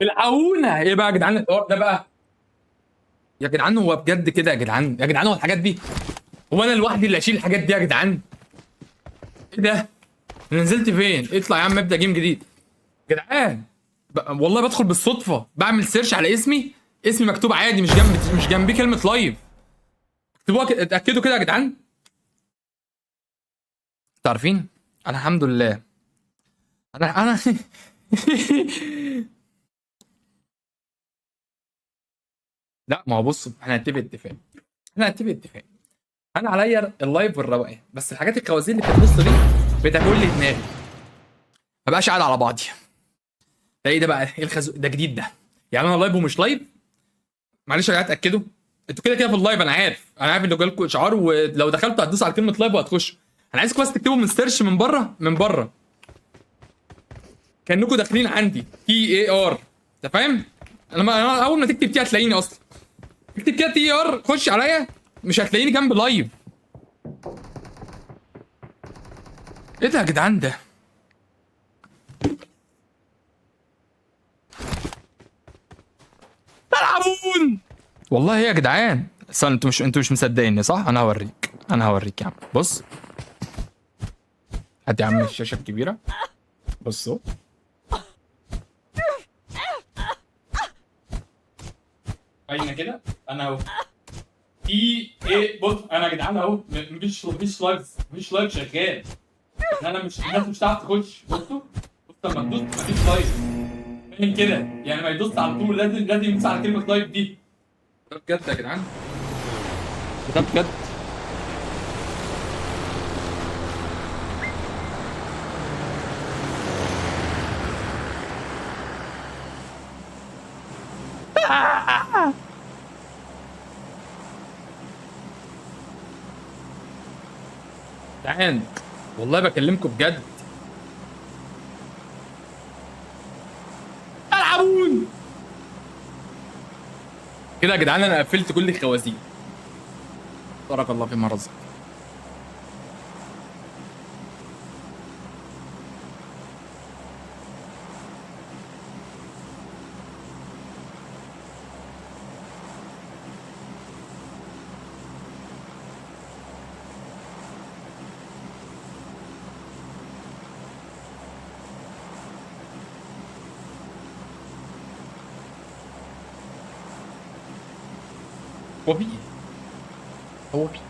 العونه ايه بقى يا جدعان الحوار ده بقى؟ يا جدعان هو بجد كده يا جدعان؟ يا جدعان هو الحاجات دي، هو انا لوحدي اللي اشيل الحاجات دي يا جدعان؟ ايه ده؟ أنا نزلت فين؟ اطلع يا عم ابدا جيم جديد. يا جدعان والله بدخل بالصدفه بعمل سيرش على اسمي، اسمي مكتوب عادي، مش جنبي كلمه لايف. اكتبوها كده، اتاكدوا كده يا جدعان. تعرفين انا الحمد لله، انا لا ما هو بص، احنا هنتفق اتفاق، احنا هنتفق اتفاق. انا عليا اللايف والروقان، بس الحاجات الكوازين اللي في النص دي بتاكل لي دماغي، ما بقاش قاعد على بعضي. ده ايه ده بقى؟ ايه الخازوق ده جديد ده؟ يعني انا لايف ومش لايف؟ معلش يا جماعه اتاكدوا، انتوا كده كده في اللايف، انا عارف، انا عارف انه جالكم اشعار، ولو دخلتوا هتدوسوا على كلمه لايف وهتخشوا. انا عايزكم بس تكتبوا من سيرش من بره، من بره كانكم داخلين عندي تي اي ار. انت فاهم؟ انا اول ما تكتب تي هتلاقيني اصلا. اكتب كده تي ار، خش عليا، مش هتلاقيني جنب لايف. ايه ده يا جدعان ده؟ تلعبون. والله يا جدعان استنى، انتوا مش مصدقيني صح؟ انا هوريك، انا هوريك يا عم، بص. هات يا عم الشاشه الكبيره، بصوا. باينه كده، انا اهو في ايه، بص انا يا جدعان اهو، مفيش لايف، مفيش لايف شغال. انا مش، الناس مش هتعرف تخش. بصوا، بص لما تدوس مفيش لايف. باين كده يعني، ما يدوس على طول، لازم يدوس على كلمه لايف دي. ده بجد يا جدعان، ده بجد. جدعان والله بكلمكم بجد. العبون. كده يا جدعان انا قفلت كل الخوازيق. بارك الله فيما رزق. هو في ايه؟ هو في إيه؟